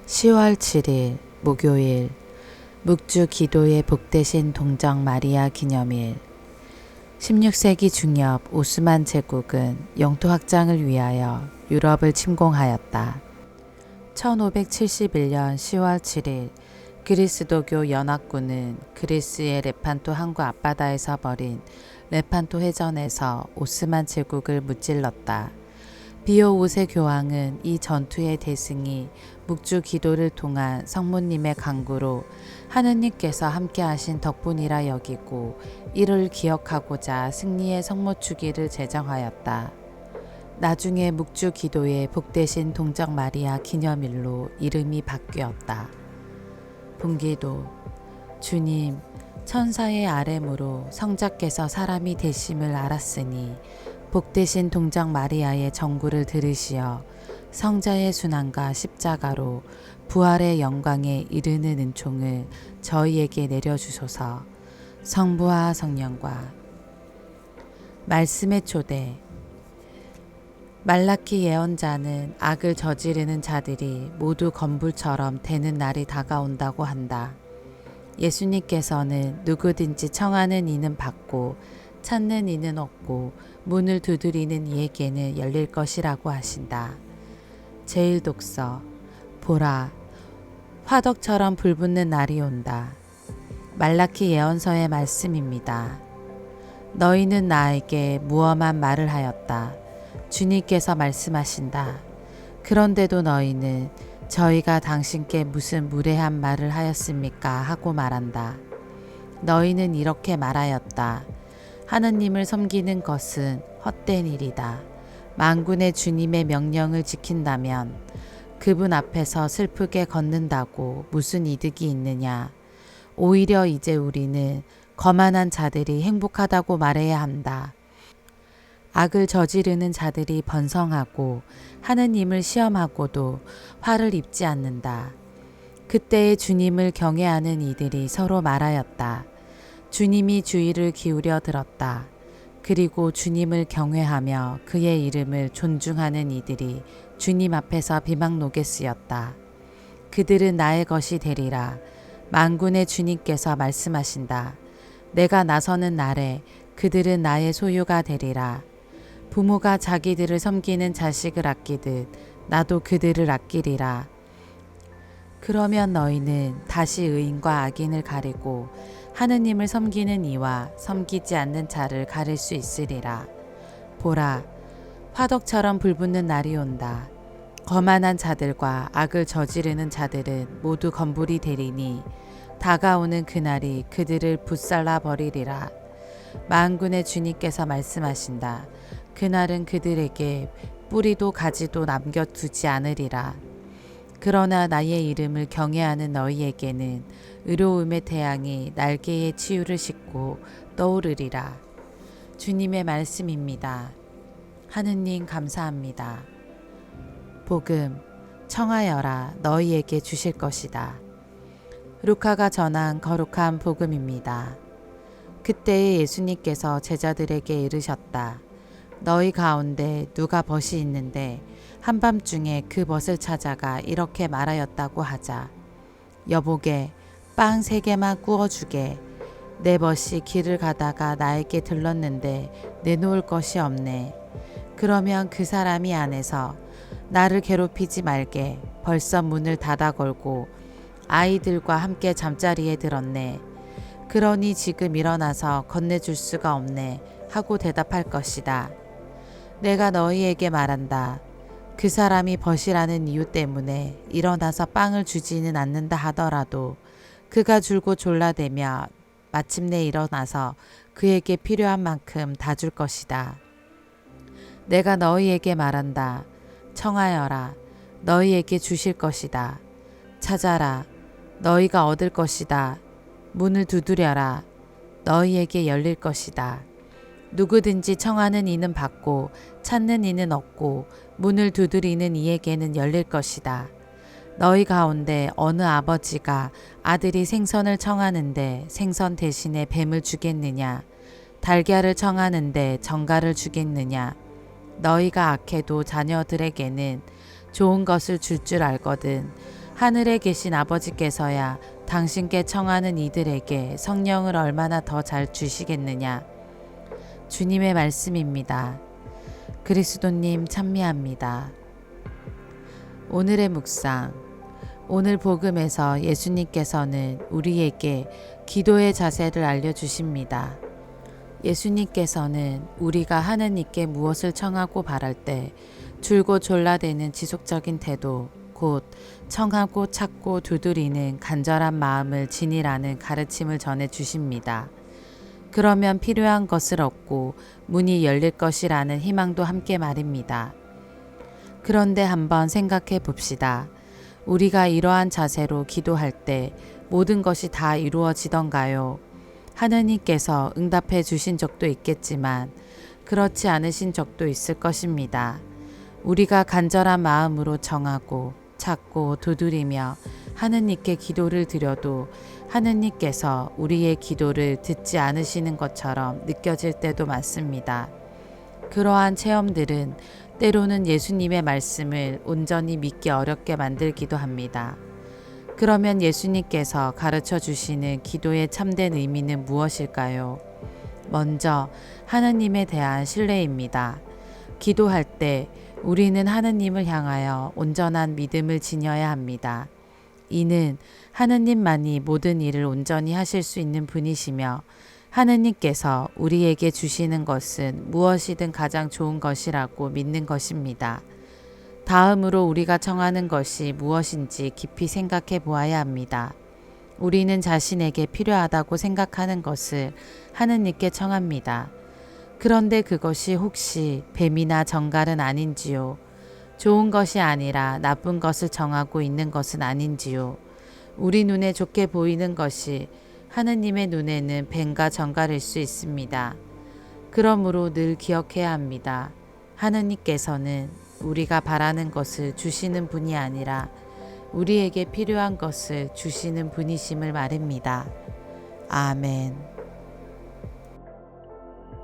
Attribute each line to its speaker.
Speaker 1: 10월 7일 목요일 묵주 기도의 복되신 동정 마리아 기념일. 16세기 중엽 오스만 제국은 영토 확장을 위하여 유럽을 침공하였다. 1571년 10월 7일 그리스도교 연합군은 그리스의 레판토 항구 앞바다에서 벌인 레판토 해전에서 오스만 제국을 무찔렀다. 비오 5세 교황은 이 전투의 대승이 묵주 기도를 통한 성모님의 간구로 하느님께서 함께하신 덕분이라 여기고 이를 기억하고자 승리의 성모축일을 제정하였다. 나중에 묵주 기도의 복되신 동정 마리아 기념일로 이름이 바뀌었다. 분기도. 주님, 천사의 아뢰므로 성자께서 사람이 되심을 알았으니 복되신 동정 마리아의 정구를 들으시어 성자의 순환과 십자가로 부활의 영광에 이르는 은총을 저희에게 내려주소서. 성부와 성령과 말씀의 초대. 말라키 예언자는 악을 저지르는 자들이 모두 건불처럼 되는 날이 다가온다고 한다. 예수님께서는 누구든지 청하는 이는 받고 찾는 이는 얻고 문을 두드리는 이에게는 열릴 것이라고 하신다. 제1독서. 보라, 화덕처럼 불붙는 날이 온다. 말라키 예언서의 말씀입니다. 너희는 나에게 무엄한 말을 하였다. 주님께서 말씀하신다. 그런데도 너희는 저희가 당신께 무슨 무례한 말을 하였습니까? 하고 말한다. 너희는 이렇게 말하였다. 하느님을 섬기는 것은 헛된 일이다. 만군의 주님의 명령을 지킨다면 그분 앞에서 슬프게 걷는다고 무슨 이득이 있느냐. 오히려 이제 우리는 거만한 자들이 행복하다고 말해야 한다. 악을 저지르는 자들이 번성하고 하느님을 시험하고도 화를 입지 않는다. 그때의 주님을 경외하는 이들이 서로 말하였다. 주님이 주의를 기울여 들었다. 그리고 주님을 경외하며 그의 이름을 존중하는 이들이 주님 앞에서 비방록에 쓰였다. 그들은 나의 것이 되리라. 만군의 주님께서 말씀하신다. 내가 나서는 날에 그들은 나의 소유가 되리라. 부모가 자기들을 섬기는 자식을 아끼듯 나도 그들을 아끼리라. 그러면 너희는 다시 의인과 악인을 가리고 하느님을 섬기는 이와 섬기지 않는 자를 가릴 수 있으리라. 보라, 화덕처럼 불붙는 날이 온다. 거만한 자들과 악을 저지르는 자들은 모두 건불이 되리니 다가오는 그날이 그들을 불살라 버리리라. 만군의 주님께서 말씀하신다. 그날은 그들에게 뿌리도 가지도 남겨두지 않으리라. 그러나 나의 이름을 경외하는 너희에게는 의로움의 태양이 날개에 치유를 싣고 떠오르리라. 주님의 말씀입니다. 하느님 감사합니다. 복음. 청하여라 너희에게 주실 것이다. 루카가 전한 거룩한 복음입니다. 그때에 예수님께서 제자들에게 이르셨다. 너희 가운데 누가 벗이 있는데 한밤중에 그 벗을 찾아가 이렇게 말하였다고 하자. 여보게, 빵 3개만 구워주게. 내 벗이 길을 가다가 나에게 들렀는데 내놓을 것이 없네. 그러면 그 사람이 안에서 나를 괴롭히지 말게. 벌써 문을 닫아 걸고 아이들과 함께 잠자리에 들었네. 그러니 지금 일어나서 건네줄 수가 없네. 하고 대답할 것이다. 내가 너희에게 말한다. 그 사람이 벗이라는 이유 때문에 일어나서 빵을 주지는 않는다 하더라도 그가 줄고 졸라대며 마침내 일어나서 그에게 필요한 만큼 다 줄 것이다. 내가 너희에게 말한다. 청하여라. 너희에게 주실 것이다. 찾아라. 너희가 얻을 것이다. 문을 두드려라. 너희에게 열릴 것이다. 누구든지 청하는 이는 받고 찾는 이는 얻고 문을 두드리는 이에게는 열릴 것이다. 너희 가운데 어느 아버지가 아들이 생선을 청하는데 생선 대신에 뱀을 주겠느냐? 달걀을 청하는데 정갈을 주겠느냐? 너희가 악해도 자녀들에게는 좋은 것을 줄 알거든 하늘에 계신 아버지께서야 당신께 청하는 이들에게 성령을 얼마나 더 잘 주시겠느냐. 주님의 말씀입니다. 그리스도님 찬미합니다. 오늘의 묵상. 오늘 복음에서 예수님께서는 우리에게 기도의 자세를 알려주십니다. 예수님께서는 우리가 하느님께 무엇을 청하고 바랄 때 줄고 졸라대는 지속적인 태도, 곧 청하고 찾고 두드리는 간절한 마음을 지니라는 가르침을 전해 주십니다. 그러면 필요한 것을 얻고 문이 열릴 것이라는 희망도 함께 말입니다. 그런데 한번 생각해 봅시다. 우리가 이러한 자세로 기도할 때 모든 것이 다 이루어지던가요? 하느님께서 응답해 주신 적도 있겠지만 그렇지 않으신 적도 있을 것입니다. 우리가 간절한 마음으로 청하고 찾고 두드리며 하느님께 기도를 드려도 하느님께서 우리의 기도를 듣지 않으시는 것처럼 느껴질 때도 많습니다. 그러한 체험들은 때로는 예수님의 말씀을 온전히 믿기 어렵게 만들기도 합니다. 그러면 예수님께서 가르쳐 주시는 기도의 참된 의미는 무엇일까요? 먼저 하느님에 대한 신뢰입니다. 기도할 때 우리는 하느님을 향하여 온전한 믿음을 지녀야 합니다. 이는 하느님만이 모든 일을 온전히 하실 수 있는 분이시며 하느님께서 우리에게 주시는 것은 무엇이든 가장 좋은 것이라고 믿는 것입니다. 다음으로 우리가 청하는 것이 무엇인지 깊이 생각해 보아야 합니다. 우리는 자신에게 필요하다고 생각하는 것을 하느님께 청합니다. 그런데 그것이 혹시 뱀이나 정갈은 아닌지요? 좋은 것이 아니라 나쁜 것을 정하고 있는 것은 아닌지요? 우리 눈에 좋게 보이는 것이 하느님의 눈에는 뱀과 정갈일 수 있습니다. 그러므로 늘 기억해야 합니다. 하느님께서는 우리가 바라는 것을 주시는 분이 아니라 우리에게 필요한 것을 주시는 분이심을 말입니다. 아멘.